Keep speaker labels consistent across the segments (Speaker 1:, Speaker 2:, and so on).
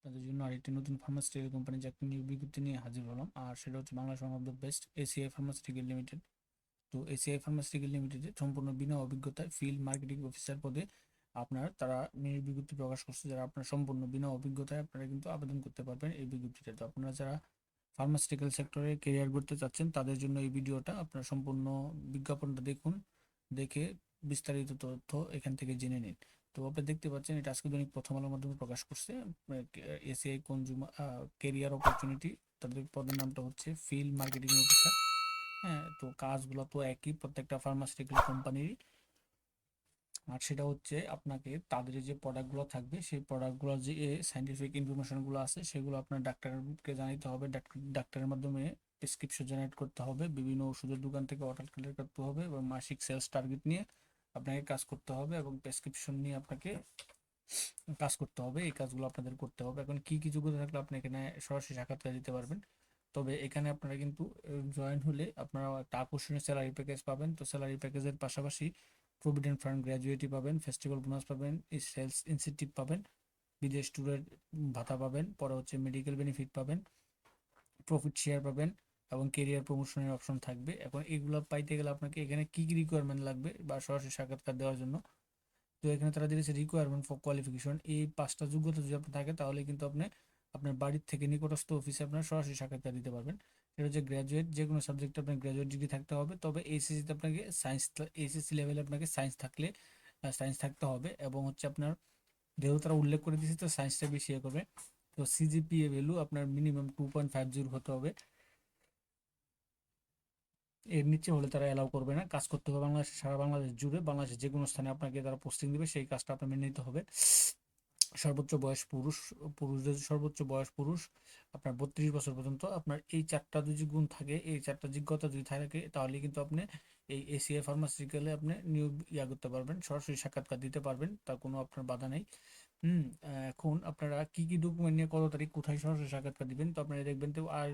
Speaker 1: তাদের জন্য আরেকটি নতুন ফার্মাসিউটিক্যাল কোম্পানি চাকরি নিয়োগ বিজ্ঞপ্তি নিয়ে হাজির হলাম। আর সেটা হচ্ছে Bangladesh one of the best ACI pharmaceutical limited. তো এসিআই ফার্মাসিউটিক্যাল লিমিটেডে সম্পূর্ণ বিনা অভিজ্ঞতায় ফিল্ড মার্কেটিং অফিসার পদে তারা নিয়োগ বিজ্ঞপ্তি প্রকাশ করছে। যারা আপনার সম্পূর্ণ বিনা অভিজ্ঞতায় আপনারা কিন্তু আবেদন করতে পারবেন এই বিজ্ঞপ্তিতে। তো আপনারা যারা ফার্মাসিউটিক্যাল সেক্টরে কেরিয়ার করতে চাচ্ছেন তাদের জন্য এই ভিডিওটা, আপনারা সম্পূর্ণ বিজ্ঞাপনটা দেখুন, দেখে বিস্তারিত তথ্য এখান থেকে জেনে নিন। তো আপনি দেখতে পাচ্ছেন এটা আজকে দৈনিক প্রথম আলোর মাধ্যমে প্রকাশ করছে। এসিআই কনজুমার কেরিয়ার অপরচুনিটি, তাদের পদের নামটা হচ্ছে ফিল্ড মার্কেটিং অফিসার। হ্যাঁ, তো কাজগুলো তো একই প্রত্যেকটা ফার্মাসিউটিক্যাল কোম্পানির। আর সেটা হচ্ছে আপনাকে তাদের যে প্রোডাক্টগুলো থাকবে সেই প্রোডাক্টগুলো যে সাইন্টিফিক ইনফরমেশনগুলো আছে সেগুলো আপনার ডাক্তারকে জানাতে হবে। ডাক্তারের মাধ্যমে প্রেসক্রিপশন জেনারেট করতে হবে, বিভিন্ন ওষুধের দোকান থেকে অর্ডার কালেক্ট করতে হবে এবং মাসিক সেলস টার্গেট নিয়ে আপনাকে কাজ করতে হবে এবং প্রেসক্রিপশন নিয়ে আপনাকে কাজ করতে হবে। এই কাজগুলো আপনাদের করতে হবে। এখন কি কি যোগ্যতা থাকলে আপনি এখানে সরাসরি সাক্ষাৎকার দিতে পারবেন? তবে এখানে আপনারা কিন্তু জয়েন হলে আপনারা একটা আকর্ষণীয় স্যালারি প্যাকেজ পাবেন। তো স্যালারি প্যাকেজের পাশাপাশি প্রভিডেন্ট ফান্ড গ্র্যাজুয়েটি পাবেন, ফেস্টিভ্যাল বোনাস পাবেন, সেলস ইনসেন্টিভ পাবেন, বিদেশ ট্যুরের ভাতা পাবেন, পরে হচ্ছে মেডিকেল বেনিফিট পাবেন, প্রফিট শেয়ার পাবেন এবং কেরিয়ার প্রমোশনের অপশন থাকবে। এখন এগুলো পাইতে গেলে আপনাকে এখানে কি কি রিকোয়ারমেন্ট লাগবে বা সরাসরি সাক্ষাৎকার দেওয়ার জন্য, তো এখানে তারা দিয়েছে রিকোয়ারমেন্ট ফর কোয়ালিফিকেশন। এই 5টা যোগ্যতা যদি আপনার থাকে তাহলে কিন্তু আপনি আপনার বাড়ির থেকে নিকটস্থ অফিসে আপনার সরাসরি সাক্ষাৎকার দিতে পারবেন। সেটা হচ্ছে গ্র্যাজুয়েট, যে কোনো সাবজেক্টে আপনার গ্র্যাজুয়েট ডিগ্রি থাকতে হবে। তবে এইচএসসিতে আপনাকে সায়েন্স, এইচএসসি লেভেলে আপনাকে সায়েন্স থাকলে সায়েন্স থাকতে হবে। এবং হচ্ছে আপনার যেহেতু তারা উল্লেখ করে দিয়েছে তো সায়েন্সটা বেশি ইয়ে করবে। তো সিজিপিএ ভ্যালু আপনার মিনিমাম 2.50 হতে হবে, এর নিচে হলে তারা অ্যালাউ করবে না। কাজ করতে হবে বাংলাদেশ, সারা বাংলাদেশ জুড়ে, বাংলাদেশের যে কোনো স্থানে আপনাকে তারা পোস্টিং দিবে, সেই কাজটা আপনার মেনে নিতে হবে। সর্বোচ্চ বয়স পুরুষ, পুরুষদের সর্বোচ্চ বয়স পুরুষ আপনার 32 বছর পর্যন্ত। আপনার এই 4টা যদি গুণ থাকে, এই 4টা যোগ্যতা যদি থাকে তাহলে কিন্তু আপনি এই এসিআই ফার্মাসিউটিক্যালে আপনি নিয়োগ করতে পারবেন, সরাসরি সাক্ষাৎকার দিতে পারবেন, তার কোনো আপনার বাধা নেই। এখন আপনারা কি কি ডকুমেন্ট নিয়ে কত তারিখ কোথায় সরাসরি সাক্ষাৎকার দিবেন, তো আপনারা দেখবেন। তো আর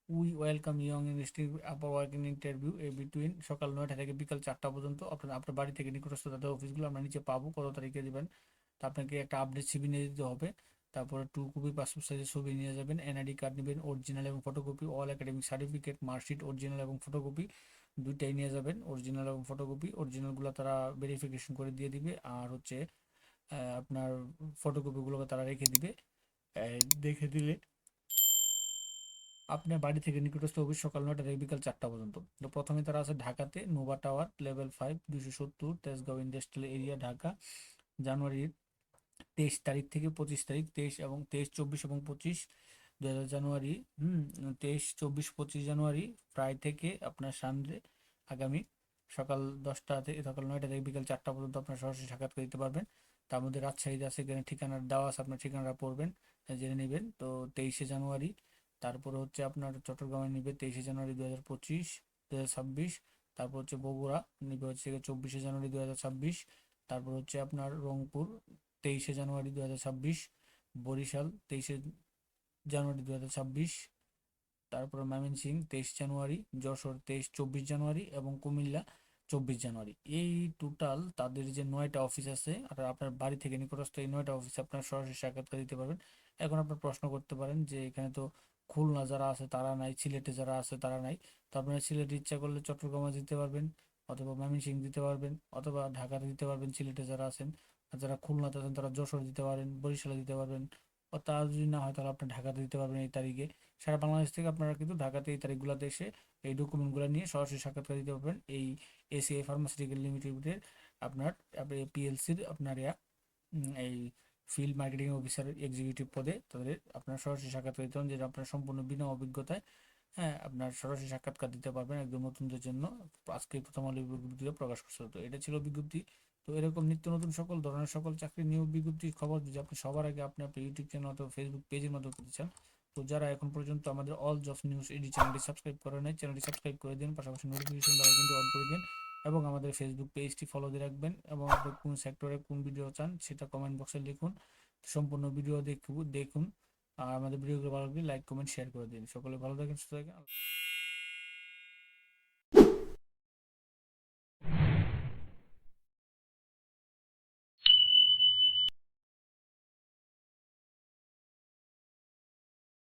Speaker 1: we welcome young industry upper working interview এ বিটুইন সকাল 9টা থেকে বিকাল 4টা পর্যন্ত। আপনার আপনার বাড়ি থেকে নিকটস্থ তাদের অফিসগুলো আমরা নিচে পাবো, কত তারিখে দিবেন। তা আপনাকে একটা আপডেট সিভি নিয়ে দিতে হবে। তারপরে 2 কপি পাসপোর্ট সাইজের ছবি নিয়ে যাবেন, এনআইডি কার্ড নেবেন অরিজিনাল এবং photocopy, all academic certificate, marksheet original এবং ফটোকপি দুইটাই নিয়ে যাবেন, অরিজিনাল এবং ফটোকপি। অরিজিনালগুলো তারা ভেরিফিকেশন করে দিয়ে দিবে, আর হচ্ছে আপনার ফটোকপিগুলোকে তারা রেখে দিবে। দেখে দিলে আপনার বাড়ি থেকে নিকটস্থ অফিস সকাল 9টা থেকে বিকাল 4টা পর্যন্ত। তো প্রথমে তারা আছে ঢাকাতে, Nova tower level 5 270 Tejgaon industrial area Dhaka. জানুয়ারির 23 তারিখ থেকে 25 তারিখ, 23, 24 এবং 25 2000 জানুয়ারি। 23, 24, 25 জানুয়ারি প্রায় থেকে আপনার সানডে আগামী সকাল 9টা থেকে বিকাল 4টা পর্যন্ত আপনার সরাসরি সাক্ষাৎকার দিতে পারবেন। তার মধ্যে রাজশাহীতে আছে, এখানে ঠিকানা দেওয়া আছে, আপনার ঠিকানাটা পড়বেন, জেনে নেবেন। তো 23শে জানুয়ারি। তারপরে হচ্ছে আপনার চট্টগ্রামে নিবে 23শে জানুয়ারি 2025 2026। তারপর হচ্ছে বগুড়া নিবে হচ্ছে 24শে জানুয়ারি 2026। তারপর হচ্ছে আপনার রংপুর 23শে জানুয়ারি 2026। বরিশাল 23শে জানুয়ারি 2026। তারপরে ময়মনসিংহ 23 জানুয়ারি, যশোর 24 জানুয়ারি এবং কুমিল্লা 24 জানুয়ারি। এই টোটাল তাদের যে 9টা অফিস আছে, আর আপনার বাড়ি থেকে নিকটস্থ এই 9টা অফিসে আপনার সরাসরি সাক্ষাৎকার দিতে পারবেন। এখন আপনার প্রশ্ন করতে পারেন যে এখানে তো খুলনা যারা আছে তারা নাই, সিলেটে যারা আছে তারা নাই। তো আপনারা সিলেটে ইচ্ছা করলে চট্টগ্রামে দিতে পারবেন, অথবা ময়মনসিংহ দিতে পারবেন, অথবা ঢাকাতে দিতে পারবেন সিলেটে যারা আছেন। আর যারা খুলনাতে আছেন তারা যশোর দিতে পারেন, বরিশালে দিতে পারবেন। ও তার যদি না হয় তাহলে আপনি ঢাকাতে দিতে পারবেন এই তারিখে। সারা বাংলাদেশ থেকে আপনারা কিন্তু ঢাকাতে এই তারিখগুলোতে এসে এই ডকুমেন্টগুলো নিয়ে সরাসরি সাক্ষাৎকার দিতে পারবেন এই এসিআই ফার্মাসিউটিক্যাল লিমিটেডের আপনার পিএলসির আপনার এই ফিল্ড মার্কেটিং অফিসার এক্সিকিউটিভ পদে তাদের আপনার সরাসরি সাক্ষাৎকার দিতে পারেন, যেটা আপনার সম্পূর্ণ বিনা অভিজ্ঞতায়। হ্যাঁ, আপনার সরাসরি সাক্ষাৎকার দিতে পারবেন একদম নতুনদের জন্য। আজকে প্রথম আলো বিজ্ঞপ্তিতে প্রকাশ করছে। তো এটা ছিল বিজ্ঞপ্তি। তো এরকম নিত্য নতুন সকল ধরনের সকল চাকরি নিয়োগ বিজ্ঞপ্তির খবর যদি আপনি সবার আগে আপনি আপনার ইউটিউব চ্যানেল অথবা ফেসবুক পেজের মাধ্যমে পেতে চান, তো যারা এখন পর্যন্ত আমাদের অল জবস নিউজ এডি চ্যানেলটি সাবস্ক্রাইব করে নাই, চ্যানেলটি সাবস্ক্রাইব করে দিন, পাশাপাশি নোটিফিকেশন বেল আইকনটি অন করে দিন এবং আমাদের ফেসবুক পেজটি ফলো দিয়ে রাখবেন। এবং আপনি কোন সেক্টরে কোন ভিডিও চান সেটা কমেন্ট বক্সে লিখুন, সম্পূর্ণ ভিডিও দেখুন। আর আমাদের ভিডিওগুলো ভালো লাগলে লাইক কমেন্ট শেয়ার করে দিন। সকলে ভালো থাকেন, সুস্থ থাকেন।